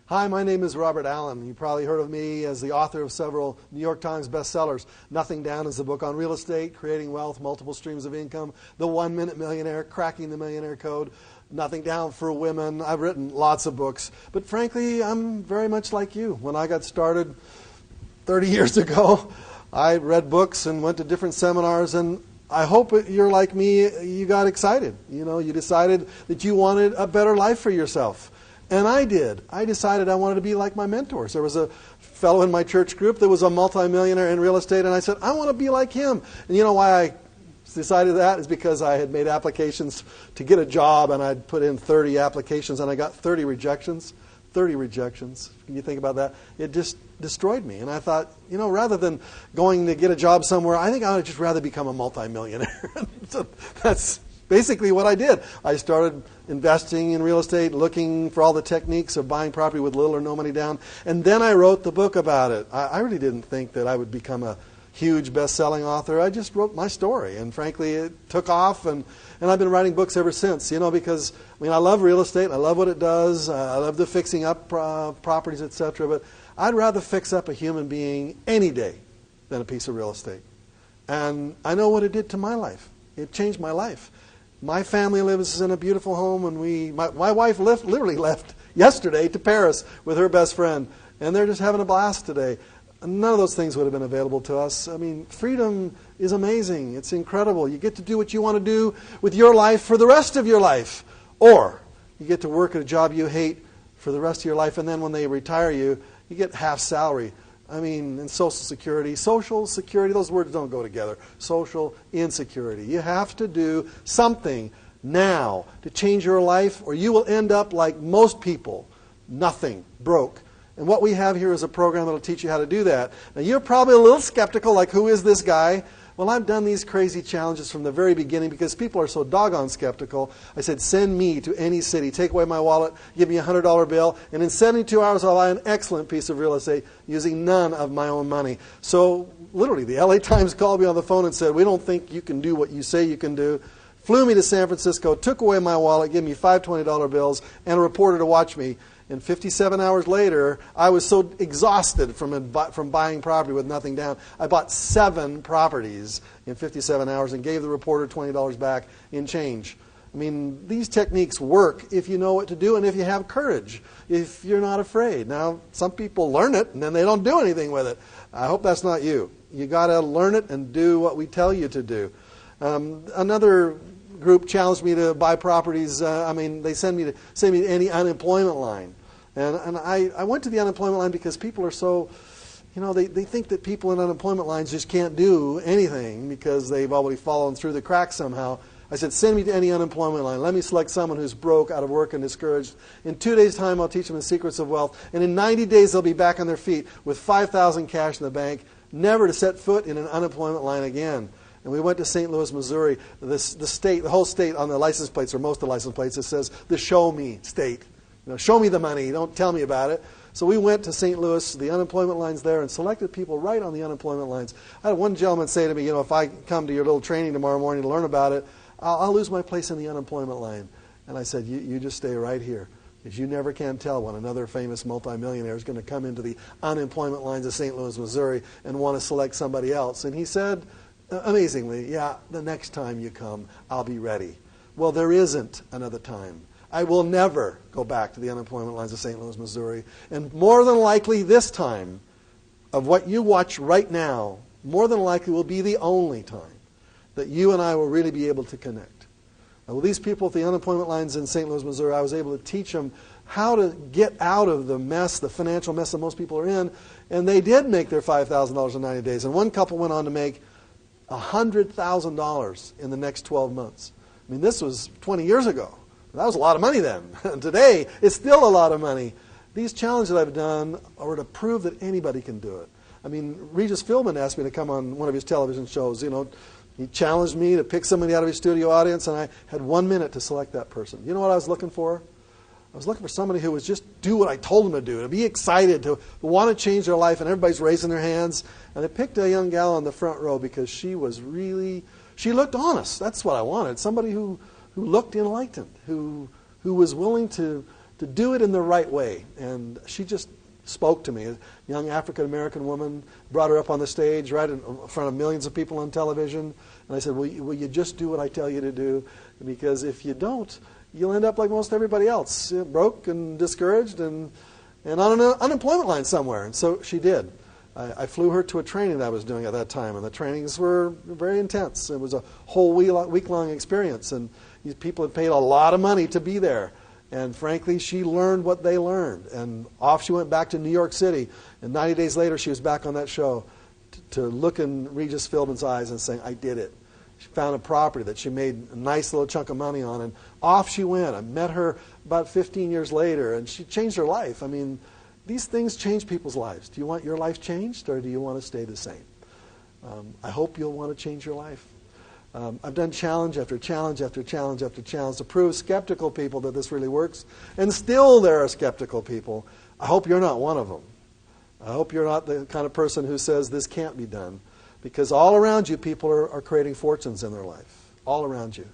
Hi, my name is Robert Allen. You probably heard of me as the author of several New York Times bestsellers. Nothing Down is a book on real estate, creating wealth, multiple streams of income, The 1 Minute Millionaire, Cracking the Millionaire Code, Nothing Down for Women. I've written lots of books. But frankly, I'm very much like you. When I got started 30 years ago, I read books and went to different seminars, and I hope you're like me, you got excited. You decided that you wanted a better life for yourself. And I did. I decided I wanted to be like my mentors. There was a fellow in my church group that was a multimillionaire in real estate, and I said, I want to be like him. And you know why I decided that is because I had made applications to get a job, and I'd put in 30 applications, and I got 30 rejections. 30 rejections. Can you think about that? It just destroyed me. And I thought, rather than going to get a job somewhere, I think I would just rather become a multimillionaire. So that's basically what I did. I started investing in real estate, looking for all the techniques of buying property with little or no money down. And then I wrote the book about it. I really didn't think that I would become a huge best-selling author. I just wrote my story. And frankly, it took off. And I've been writing books ever since, because I love real estate. I love what it does. I love the fixing up properties, etc. But I'd rather fix up a human being any day than a piece of real estate. And I know what it did to my life. It changed my life. My family lives in a beautiful home, and my wife literally left yesterday to Paris with her best friend, and they're just having a blast today. None of those things would have been available to us. Freedom is amazing. It's incredible. You get to do what you want to do with your life for the rest of your life, or you get to work at a job you hate for the rest of your life, and then when they retire you, you get half salary. And Social Security, those words don't go together. Social insecurity. You have to do something now to change your life, or you will end up like most people, nothing, broke. And what we have here is a program that will teach you how to do that. Now, you're probably a little skeptical, like, who is this guy? Well, I've done these crazy challenges from the very beginning because people are so doggone skeptical. I said, send me to any city, take away my wallet, give me a $100 bill, and in 72 hours I'll buy an excellent piece of real estate using none of my own money. So literally, the LA Times called me on the phone and said, we don't think you can do what you say you can do. Flew me to San Francisco, took away my wallet, gave me 5 $20 bills, and a reporter to watch me. And 57 hours later, I was so exhausted from buying property with nothing down. I bought 7 properties in 57 hours and gave the reporter $20 back in change. These techniques work if you know what to do and if you have courage, if you're not afraid. Now, some people learn it and then they don't do anything with it. I hope that's not you. You got to learn it and do what we tell you to do. Another group challenged me to buy properties. They send me to any unemployment line. And I went to the unemployment line because people are so, they think that people in unemployment lines just can't do anything because they've already fallen through the cracks somehow. I said, send me to any unemployment line. Let me select someone who's broke, out of work, and discouraged. In 2 days' time, I'll teach them the secrets of wealth. And in 90 days, they'll be back on their feet with $5,000 cash in the bank, never to set foot in an unemployment line again. And we went to St. Louis, Missouri, the whole state on the license plates, or most of the license plates, it says the show me state. Show me the money, don't tell me about it. So we went to St. Louis, the unemployment lines there, and selected people right on the unemployment lines. I had one gentleman say to me, if I come to your little training tomorrow morning to learn about it, I'll lose my place in the unemployment line. And I said, you just stay right here, because you never can tell when another famous multimillionaire is going to come into the unemployment lines of St. Louis, Missouri, and want to select somebody else. And he said, amazingly, yeah, the next time you come, I'll be ready. Well, there isn't another time. I will never go back to the unemployment lines of St. Louis, Missouri. And more than likely this time, of what you watch right now, more than likely will be the only time that you and I will really be able to connect. Now, with these people at the unemployment lines in St. Louis, Missouri, I was able to teach them how to get out of the mess, the financial mess that most people are in. And they did make their $5,000 in 90 days. And one couple went on to make $100,000 in the next 12 months. This was 20 years ago. That was a lot of money then. Today, it's still a lot of money. These challenges that I've done are to prove that anybody can do it. Regis Philbin asked me to come on one of his television shows. He challenged me to pick somebody out of his studio audience, and I had 1 minute to select that person. You know what I was looking for? I was looking for somebody who would just do what I told them to do, to be excited, to want to change their life, and everybody's raising their hands. And I picked a young gal on the front row because she looked honest. That's what I wanted. Somebody who looked enlightened, who was willing to to do it in the right way. And she just spoke to me. A young African-American woman, brought her up on the stage right in front of millions of people on television. And I said, will you just do what I tell you to do? Because if you don't, you'll end up like most everybody else, broke and discouraged and on an unemployment line somewhere. And so she did. I flew her to a training that I was doing at that time, and the trainings were very intense. It was a whole week-long experience, and these people had paid a lot of money to be there. And frankly, she learned what they learned. And off she went back to New York City, and 90 days later she was back on that show to look in Regis Philbin's eyes and saying, I did it. She found a property that she made a nice little chunk of money on, and off she went. I met her about 15 years later, and she changed her life. I mean, these things change people's lives. Do you want your life changed, or do you want to stay the same? I hope you'll want to change your life. I've done challenge after challenge after challenge after challenge to prove skeptical people that this really works, and still there are skeptical people. I hope you're not one of them. I hope you're not the kind of person who says this can't be done, because all around you people are creating fortunes in their life, all around you.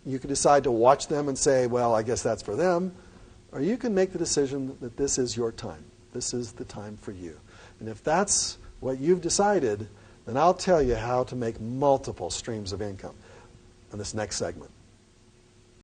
You can decide to watch them and say, well, I guess that's for them. Or you can make the decision that this is your time. This is the time for you. And if that's what you've decided, then I'll tell you how to make multiple streams of income in this next segment.